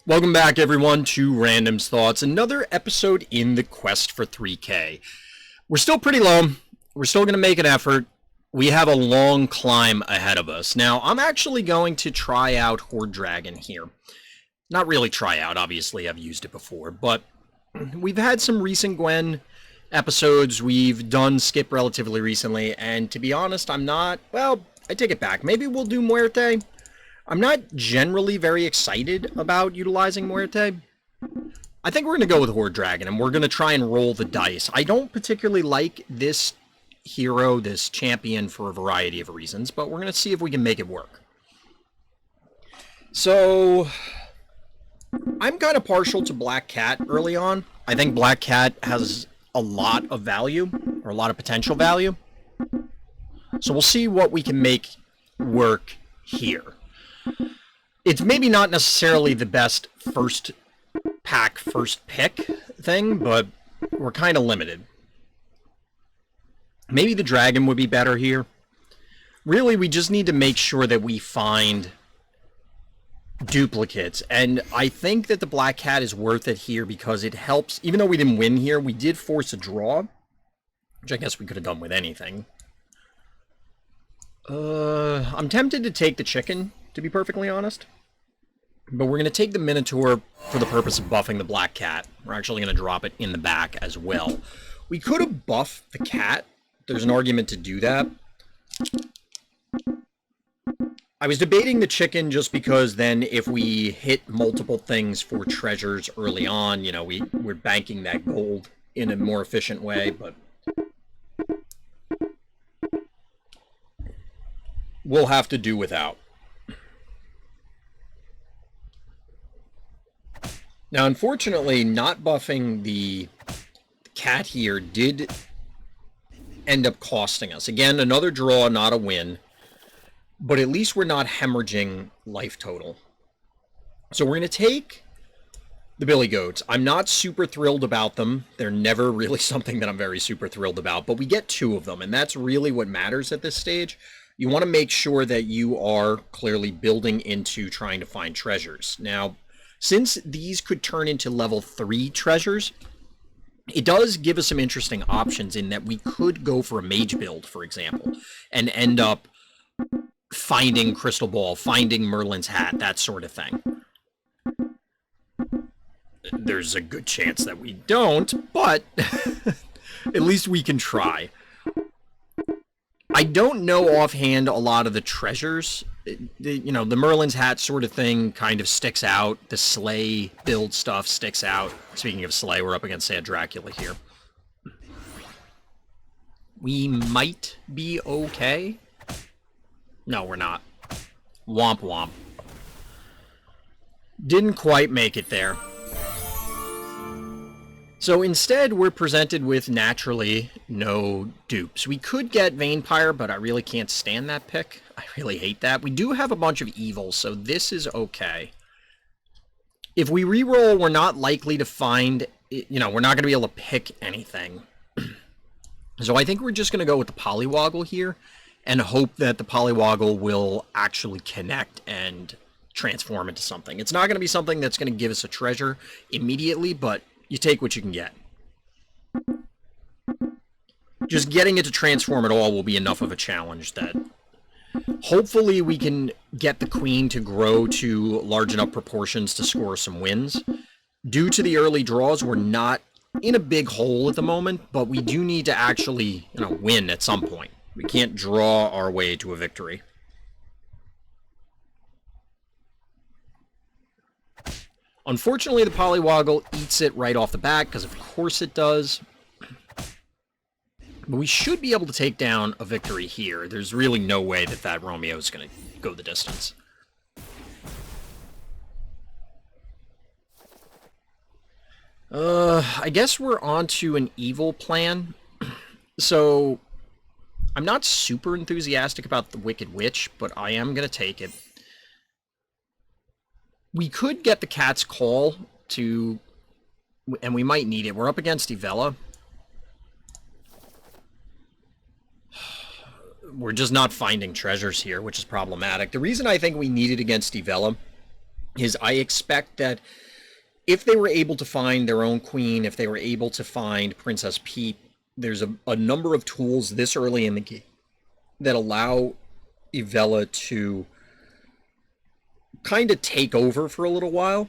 Welcome back, everyone, to Random's Thoughts, another episode in the quest for 3K. We're still pretty low. We're still going to make an effort. We have a long climb ahead of us. Now, I'm actually going to try out Horde Dragon here. Not really try out, obviously, I've used it before, but we've had some recent Gwen episodes. We've done Skip relatively recently, and to be honest, I'm not, well, I take it back. Maybe we'll do Muerte. I'm not generally very excited about utilizing Muerte. I think we're going to go with Horde Dragon, and we're going to try and roll the dice. I don't particularly like this hero, this champion, for a variety of reasons, but we're going to see if we can make it work. So, I'm kind of partial to Black Cat early on. I think Black Cat has a lot of value, or a lot of potential value. So we'll see what we can make work here. It's maybe not necessarily the best first pack, first pick thing, but we're kind of limited. Maybe the dragon would be better here. Really, we just need to make sure that we find duplicates, and I think that the Black Cat is worth it here because it helps. Even though we didn't win here, we did force a draw, which I guess we could have done with anything. I'm tempted to take the chicken, to be perfectly honest. But we're going to take the Minotaur for the purpose of buffing the Black Cat. We're actually going to drop it in the back as well. We could have buffed the cat. There's an argument to do that. I was debating the chicken just because then if we hit multiple things for treasures early on, you know, we're banking that gold in a more efficient way, but we'll have to do without. Now, unfortunately, not buffing the cat here did end up costing us. Again, another draw, not a win. But at least we're not hemorrhaging life total. So we're going to take the Billy Goats. I'm not super thrilled about them. They're never really something that I'm very super thrilled about. But we get two of them, and that's really what matters at this stage. You want to make sure that you are clearly building into trying to find treasures. Now, since these could turn into level 3 treasures, it does give us some interesting options in that we could go for a mage build, for example, and end up finding Crystal Ball, finding Merlin's hat, that sort of thing. There's a good chance that we don't, but at least we can try. I don't know offhand a lot of the treasures. You know, the Merlin's hat sort of thing kind of sticks out. The Slay build stuff sticks out. Speaking of Slay, we're up against Sad Dracula here. We might be okay. No, we're not. Womp womp. Didn't quite make it there. So instead, we're presented with, naturally, no dupes. We could get Vampire, but I really can't stand that pick. I really hate that. We do have a bunch of evils, so this is okay. If we reroll, we're not likely to find, you know, we're not going to be able to pick anything. So I think we're just going to go with the Polywoggle here and hope that the Polywoggle will actually connect and transform into something. It's not going to be something that's going to give us a treasure immediately, but you take what you can get. Just getting it to transform at all will be enough of a challenge that hopefully we can get the Queen to grow to large enough proportions to score some wins. Due to the early draws, we're not in a big hole at the moment, but we do need to actually, you know, win at some point. We can't draw our way to a victory. Unfortunately, the Polywoggle eats it right off the bat, because of course it does. But we should be able to take down a victory here. There's really no way that that Romeo is going to go the distance. I guess we're on to an evil plan. So, I'm not super enthusiastic about the Wicked Witch, but I am going to take it. We could get the Cat's Call to, and we might need it. We're up against Ivella. We're just not finding treasures here, which is problematic. The reason I think we need it against Ivella is I expect that if they were able to find their own queen, if they were able to find Princess Peep, there's a number of tools this early in the game that allow Ivella to kind of take over for a little while.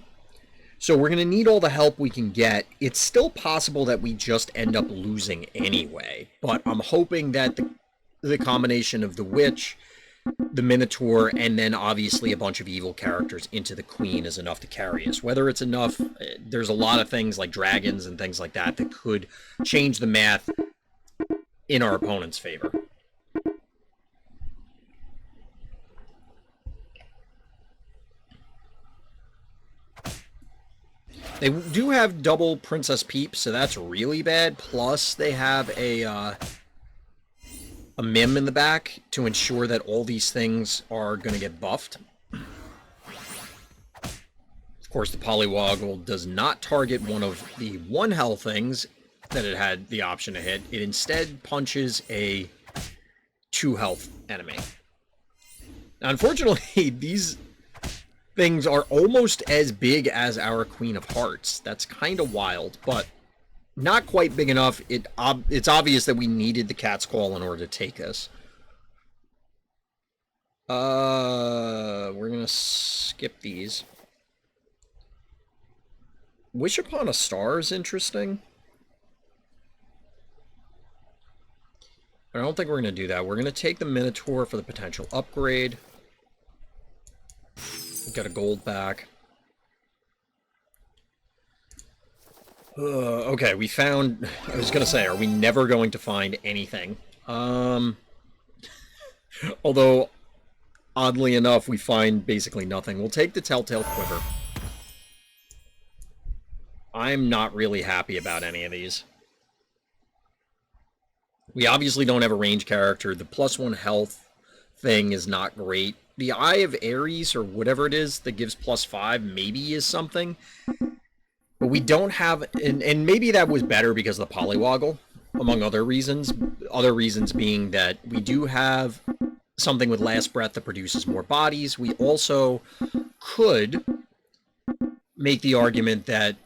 So we're going to need all the help we can get. It's still possible that we just end up losing anyway, but I'm hoping that the combination of the witch, the Minotaur, and then obviously a bunch of evil characters into the queen is enough to carry us. Whether it's enough, there's a lot of things like dragons and things like that that could change the math in our opponent's favor. They do have double Princess Peep, so that's really bad. Plus, they have a Mim in the back to ensure that all these things are going to get buffed. Of course, the Polywoggle does not target one of the 1 health things that it had the option to hit. It instead punches a 2 health enemy. Now, unfortunately, these things are almost as big as our Queen of Hearts. That's kind of wild, but not quite big enough. It's obvious that we needed the Cat's Call in order to take us. We're gonna skip these. Wish Upon a Star is interesting. I don't think we're gonna do that. We're gonna take the Minotaur for the potential upgrade. Got a gold back. Okay, we found... I was going to say, are we never going to find anything? Although, oddly enough, we find basically nothing. We'll take the Telltale Quiver. I'm not really happy about any of these. We obviously don't have a range character. The +1 health thing is not great. The Eye of Ares, or whatever it is, that gives +5, maybe is something. But we don't have... And maybe that was better because of the Polywoggle, among other reasons. Other reasons being that we do have something with Last Breath that produces more bodies. We also could make the argument that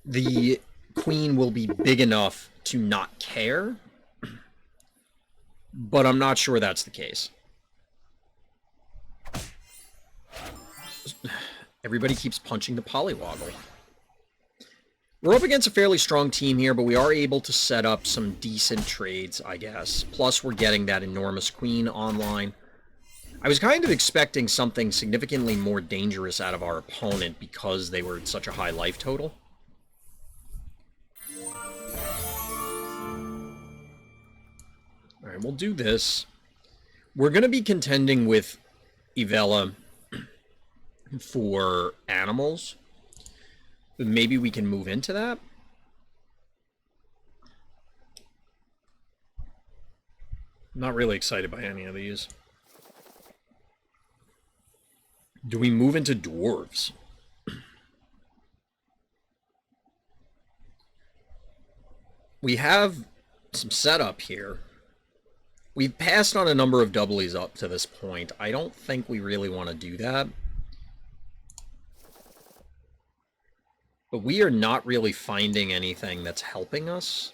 the Queen will be big enough to not care. But I'm not sure that's the case. Everybody keeps punching the Polywoggle. We're up against a fairly strong team here, but we are able to set up some decent trades, I guess. Plus, we're getting that enormous queen online. I was kind of expecting something significantly more dangerous out of our opponent because they were at such a high life total. Alright, we'll do this. We're going to be contending with Ivella for animals. But maybe we can move into that. I'm not really excited by any of these. Do we move into dwarves? We have some setup here. We've passed on a number of doublies up to this point. I don't think we really want to do that. But we are not really finding anything that's helping us.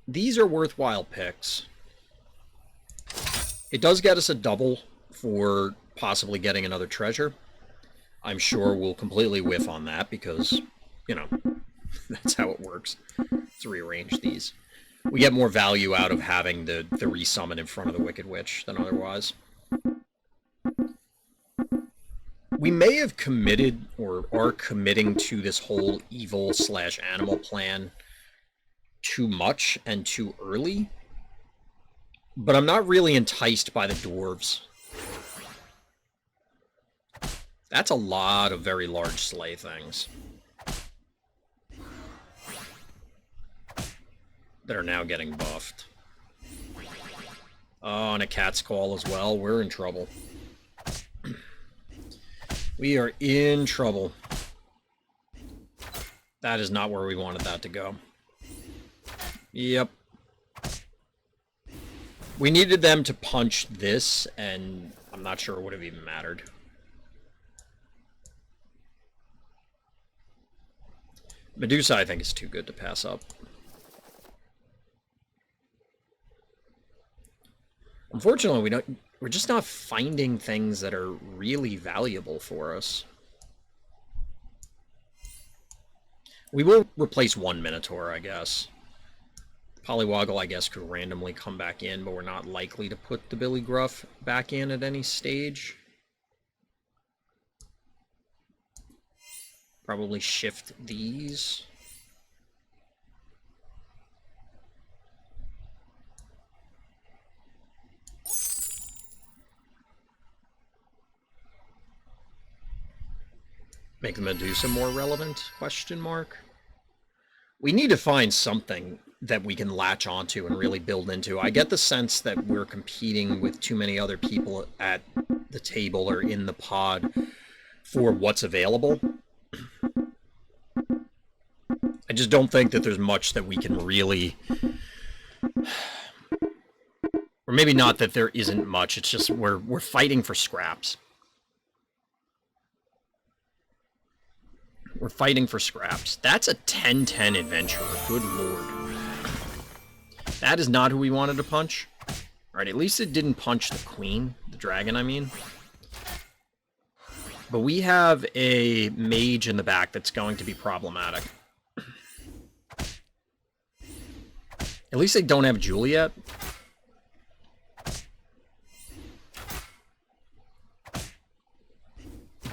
These are worthwhile picks. It does get us a double for possibly getting another treasure. I'm sure we'll completely whiff on that because, you know, that's how it works. Let's rearrange these. We get more value out of having the resummon in front of the Wicked Witch than otherwise. We may have committed, or are committing to this whole evil/animal plan too much and too early. But I'm not really enticed by the dwarves. That's a lot of very large sleigh things that are now getting buffed. Oh, and a Cat's Call as well. We're in trouble. We are in trouble. That is not where we wanted that to go. Yep. We needed them to punch this, and I'm not sure it would have even mattered. Medusa, I think, is too good to pass up. Unfortunately, we're just not finding things that are really valuable for us. We will replace one Minotaur, I guess. Polywoggle, I guess, could randomly come back in, but we're not likely to put the Billy Gruff back in at any stage. Probably shift these. Make the Medusa more relevant? Question mark. We need to find something that we can latch onto and really build into. I get the sense that we're competing with too many other people at the table or in the pod for what's available. I just don't think that there's much that we can really... Or maybe not that there isn't much, it's just we're fighting for scraps. We're fighting for scraps. That's a 10-10 adventurer. Good lord. That is not who we wanted to punch. Alright, at least it didn't punch the queen. The dragon, I mean. But we have a mage in the back that's going to be problematic. At least they don't have Juliet.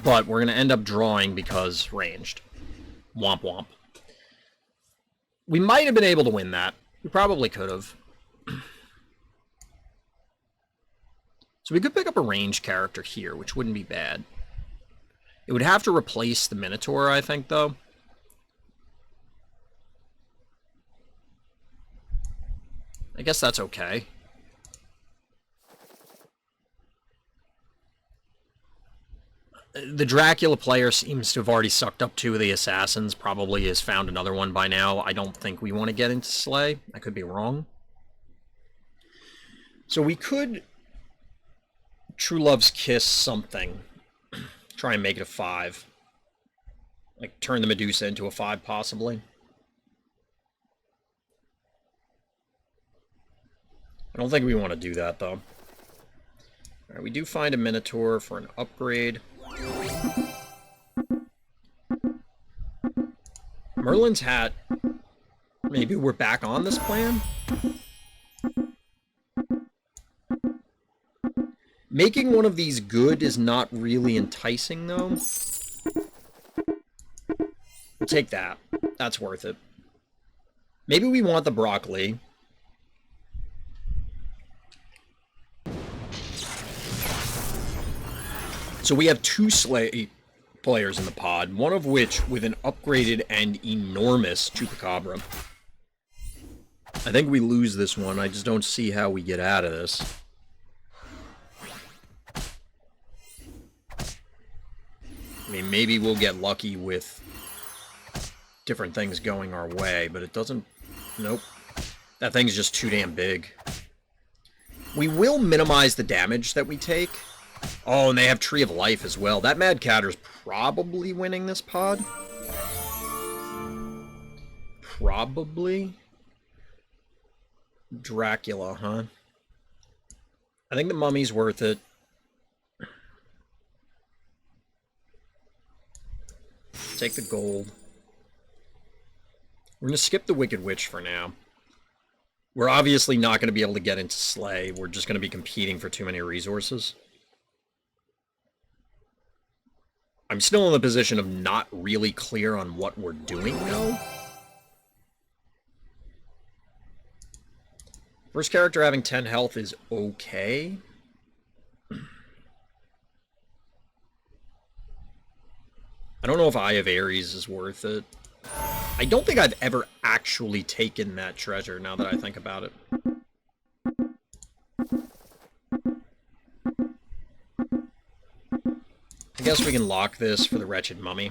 But we're going to end up drawing because ranged. Womp womp. We might have been able to win that. We probably could have. So we could pick up a ranged character here, which wouldn't be bad. It would have to replace the Minotaur, I think, though. I guess that's okay. The Dracula player seems to have already sucked up two of the assassins, probably has found another one by now. I don't think we want to get into Slay. I could be wrong. So we could True Love's Kiss something. Try and make it a 5. Like, turn the Medusa into a 5, possibly. I don't think we want to do that, though. Alright, we do find a Minotaur for an upgrade. Merlin's hat. Maybe we're back on this plan? Making one of these good is not really enticing, though. We'll take that. That's worth it. Maybe we want the broccoli. So we have 2 Slay players in the pod, one of which with an upgraded and enormous Chupacabra. I think we lose this one. I just don't see how we get out of this. I mean, maybe we'll get lucky with different things going our way, but it doesn't... Nope. That thing's just too damn big. We will minimize the damage that we take. Oh, and they have Tree of Life as well. That Mad Catter's probably winning this pod. Probably. Dracula, huh? I think the Mummy's worth it. Take the gold. We're going to skip the Wicked Witch for now. We're obviously not going to be able to get into Slay. We're just going to be competing for too many resources. I'm still in the position of not really clear on what we're doing, though. First character having 10 health is okay. I don't know if Eye of Ares is worth it. I don't think I've ever actually taken that treasure, now that I think about it. I guess we can lock this for the Wretched Mummy.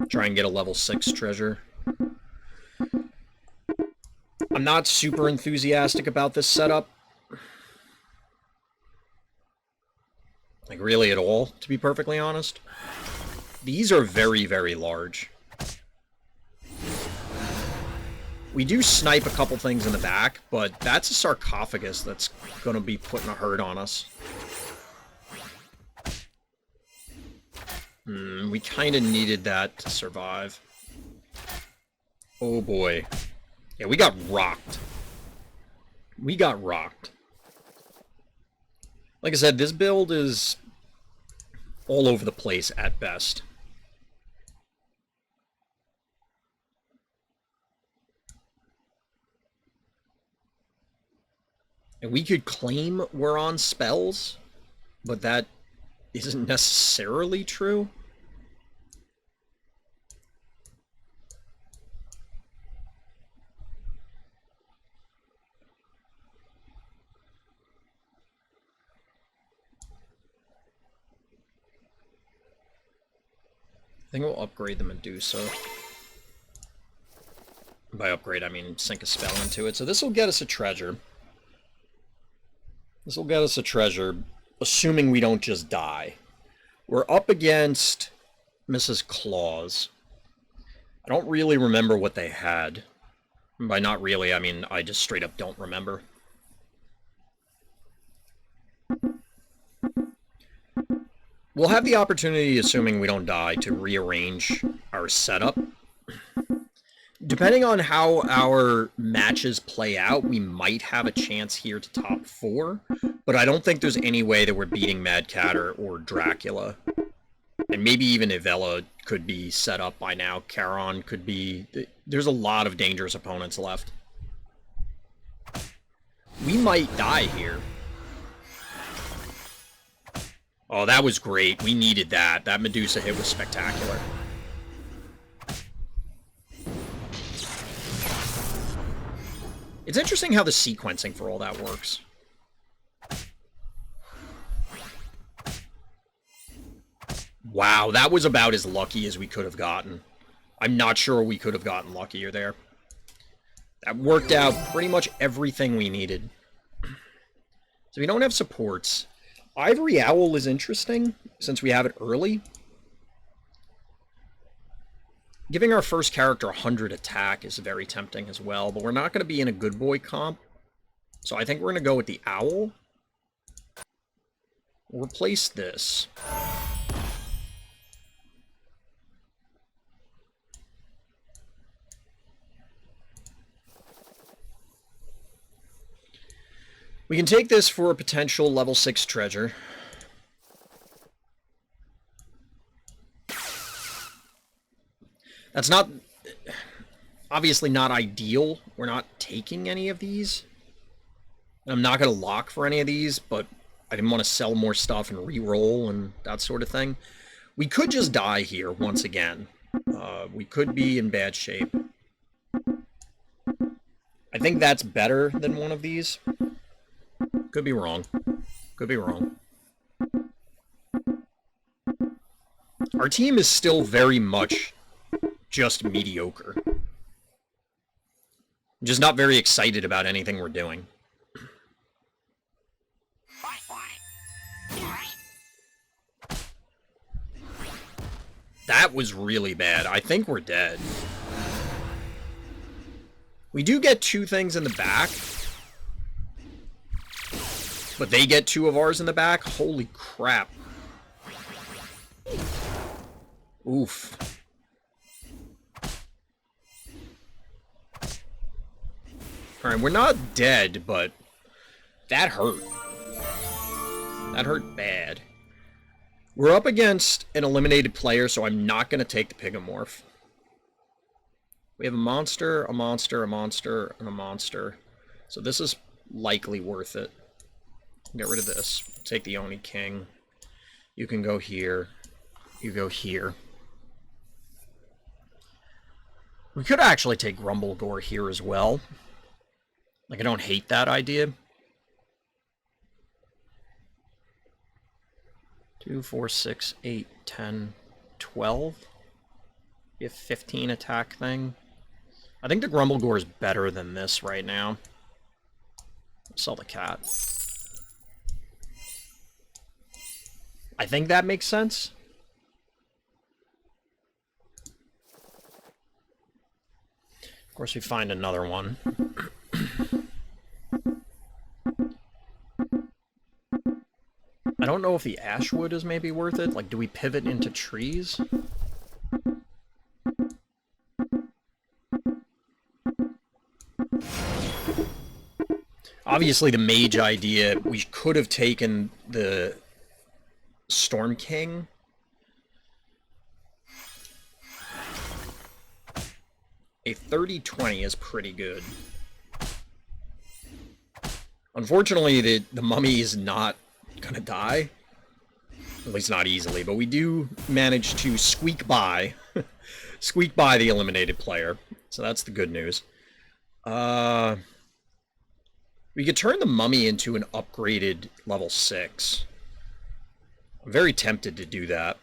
Try and get a level 6 treasure. I'm not super enthusiastic about this setup. Like, really at all, to be perfectly honest. These are very, very large. We do snipe a couple things in the back, but that's a sarcophagus that's going to be putting a hurt on us. We kind of needed that to survive. Oh boy. Yeah, we got rocked. We got rocked. Like I said, this build is all over the place at best. And we could claim we're on spells, but that isn't necessarily true. I think we'll upgrade the Medusa. By upgrade, I mean sink a spell into it. So this will get us a treasure. This will get us a treasure, assuming we don't just die. We're up against Mrs. Claus. I don't really remember what they had. By not really, I mean I just straight up don't remember. We'll have the opportunity, assuming we don't die, to rearrange our setup. Depending on how our matches play out, we might have a chance here to top 4, but I don't think there's any way that we're beating Mad Catter or Dracula. And maybe even Ivella could be set up by now. Charon could be... There's a lot of dangerous opponents left. We might die here. Oh, that was great. We needed that. That Medusa hit was spectacular. It's interesting how the sequencing for all that works. Wow, that was about as lucky as we could have gotten. I'm not sure we could have gotten luckier there. That worked out pretty much everything we needed. So we don't have supports. Ivory Owl is interesting, since we have it early. Giving our first character 100 attack is very tempting as well, but we're not going to be in a good boy comp. So I think we're going to go with the Owl. We'll replace this. We can take this for a potential level 6 treasure. That's not... obviously not ideal. We're not taking any of these. I'm not going to lock for any of these, but I didn't want to sell more stuff and re-roll and that sort of thing. We could just die here once again. We could be in bad shape. I think that's better than one of these. Could be wrong. Could be wrong. Our team is still very much just mediocre. I'm just not very excited about anything we're doing. That was really bad. I think we're dead. We do get 2 things in the back. But they get 2 of ours in the back? Holy crap. Oof. Alright, we're not dead, but that hurt. That hurt bad. We're up against an eliminated player, so I'm not going to take the Pigomorph. We have a monster, a monster, a monster, and a monster. So this is likely worth it. Get rid of this. Take the Oni King. You can go here. You go here. We could actually take Grumblegore here as well. Like, I don't hate that idea. 2, 4, 6, 8, 10, 12. You have 15 attack thing. I think the Grumblegore is better than this right now. Sell the cat. I think that makes sense. course, we find another one. I don't know if the ashwood is maybe worth it. Like, do we pivot into trees? Obviously, the mage idea, we could have taken the Storm King. A 30-20 is pretty good. Unfortunately, the mummy is not gonna die. At least not easily, but we do manage to squeak by. Squeak by the eliminated player. So that's the good news. We could turn the mummy into an upgraded level 6. I'm very tempted to do that.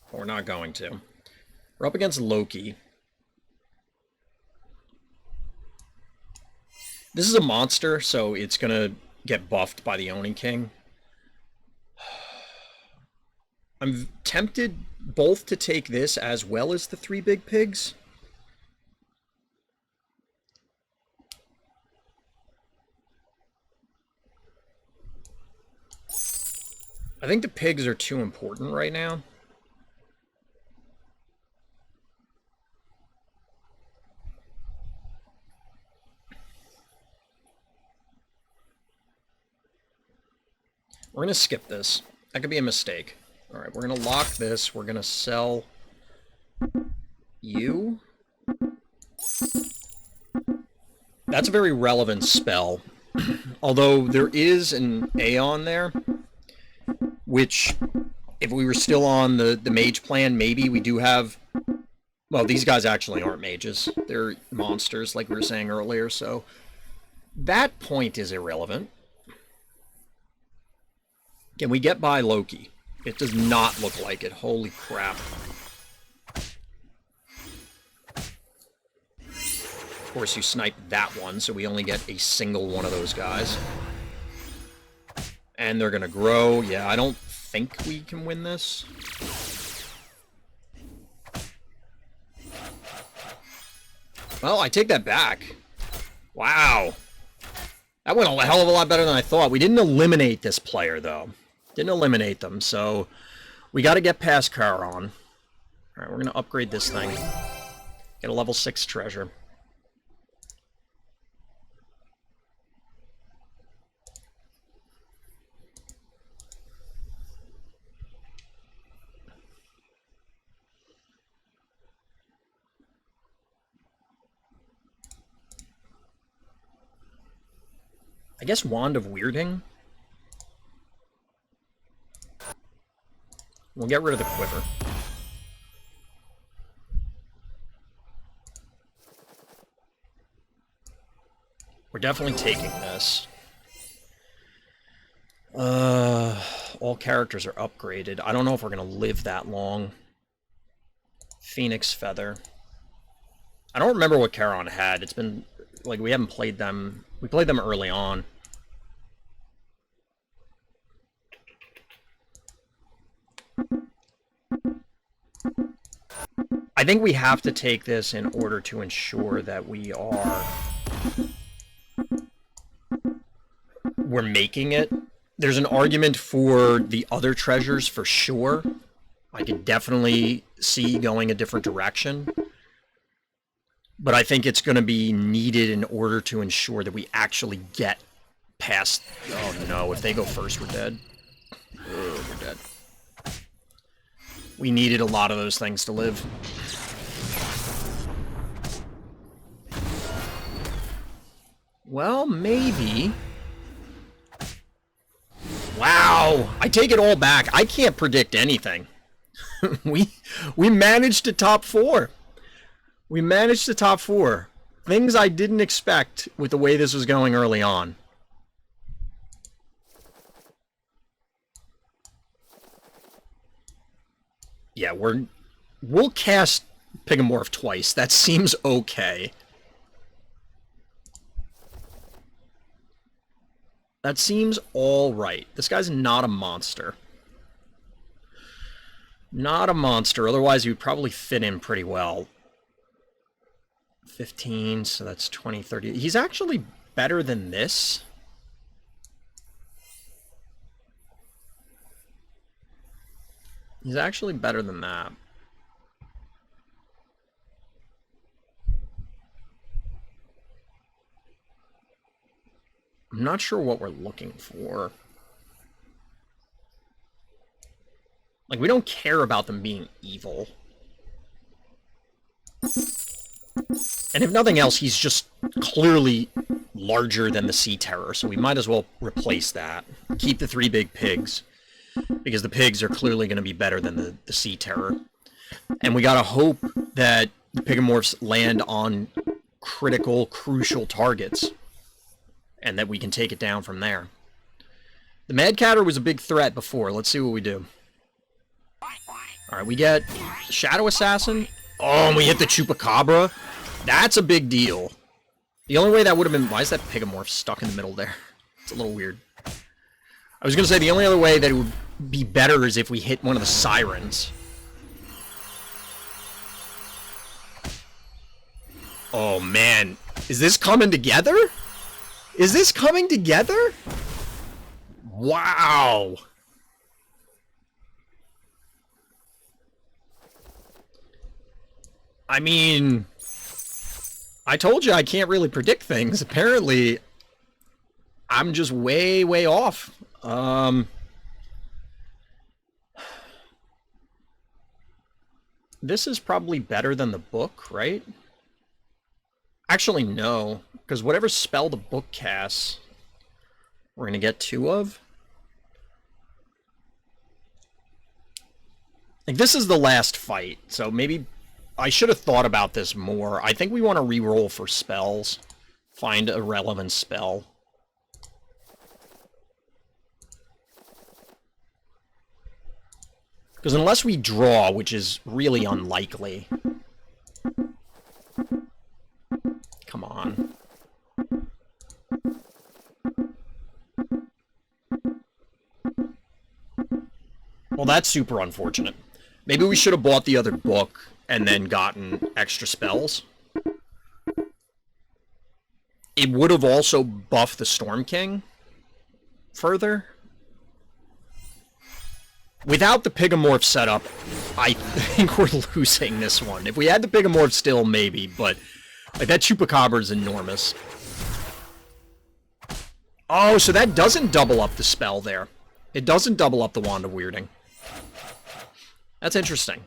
But we're not going to. We're up against Loki. This is a monster, so it's gonna get buffed by the Oni King. I'm tempted both to take this as well as the 3 big pigs. I think the pigs are too important right now. We're going to skip this. That could be a mistake. All right, we're going to lock this. We're going to sell you. That's a very relevant spell. Although there is an Aeon there, which, if we were still on the mage plan, maybe we do have... Well, these guys actually aren't mages. They're monsters, like we were saying earlier, so that point is irrelevant. Can we get by Loki? It does not look like it. Holy crap. Of course, you sniped that one, so we only get a single one of those guys. And they're going to grow. Yeah, I don't think we can win this. Well, I take that back. Wow. That went a hell of a lot better than I thought. We didn't eliminate this player, though. Didn't eliminate them, so we got to get past Charon. All right, we're going to upgrade this thing. Get a level 6 treasure. I guess Wand of Weirding. We'll get rid of the quiver. We're definitely taking this. All characters are upgraded. I don't know if we're going to live that long. Phoenix Feather. I don't remember what Charon had. It's been, like, we haven't played them. We played them early on. I think we have to take this in order to ensure that we're making it. There's an argument for the other treasures for sure. I could definitely see going a different direction. But I think it's going to be needed in order to ensure that we actually get past... Oh no, if they go first, we're dead. Oh, we're dead. We needed a lot of those things to live. Well, maybe. Wow, I take it all back. I can't predict anything. we managed to top 4. We managed to top 4. Things I didn't expect with the way this was going early on. Yeah, we'll cast Pigomorph twice. That seems okay. That seems all right. This guy's not a monster. Not a monster, otherwise he would probably fit in pretty well. 15, so that's 20, 30. He's actually better than this. He's actually better than that. I'm not sure what we're looking for. Like, we don't care about them being evil. And if nothing else, he's just clearly larger than the Sea Terror, so we might as well replace that. Keep the 3 big pigs, because the pigs are clearly going to be better than the Sea Terror. And we gotta hope that the Pigomorphs land on critical, crucial targets, and that we can take it down from there. The Mad Catter was a big threat before. Let's see what we do. Alright, we get Shadow Assassin. Oh, and we hit the Chupacabra. That's a big deal. The only way that would have been... Why is that Pigomorph stuck in the middle there? It's a little weird. I was going to say the only other way that it would be better is if we hit one of the Sirens. Oh, man. Is this coming together? Is this coming together? Wow. I mean, I told you I can't really predict things. Apparently, I'm just way, way off. This is probably better than the book, right? Actually, no, because whatever spell the book casts, we're going to get 2 of. Like, this is the last fight, so maybe I should have thought about this more. I think we want to reroll for spells. Find a relevant spell. Because unless we draw, which is really unlikely... Come on. Well, that's super unfortunate. Maybe we should have bought the other book and then gotten extra spells. It would have also buffed the Storm King further. Without the Pigomorph setup, I think we're losing this one. If we had the Pigomorph still, maybe, but... Like, that Chupacabra is enormous. Oh, so that doesn't double up the spell there. It doesn't double up the Wand of Weirding. That's interesting.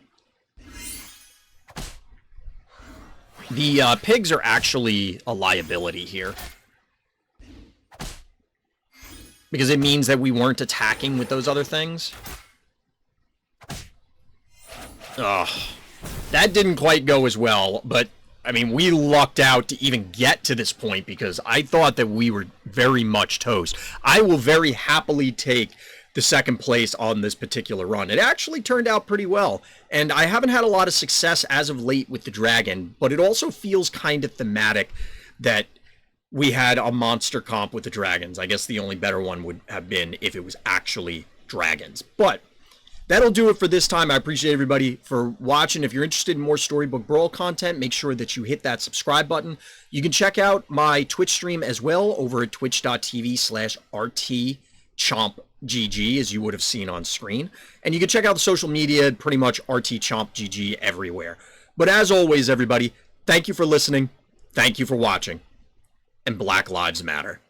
The pigs are actually a liability here. Because it means that we weren't attacking with those other things. Ugh. That didn't quite go as well, but... I mean, we lucked out to even get to this point because I thought that we were very much toast. I will very happily take the 2nd place on this particular run. It actually turned out pretty well, and I haven't had a lot of success as of late with the dragon, but it also feels kind of thematic that we had a monster comp with the dragons. I guess the only better one would have been if it was actually dragons. But... that'll do it for this time. I appreciate everybody for watching. If you're interested in more Storybook Brawl content, make sure that you hit that subscribe button. You can check out my Twitch stream as well over at twitch.tv/RTChompGG, as you would have seen on screen. And you can check out the social media, pretty much RTChompGG everywhere. But as always, everybody, thank you for listening, thank you for watching, and Black Lives Matter.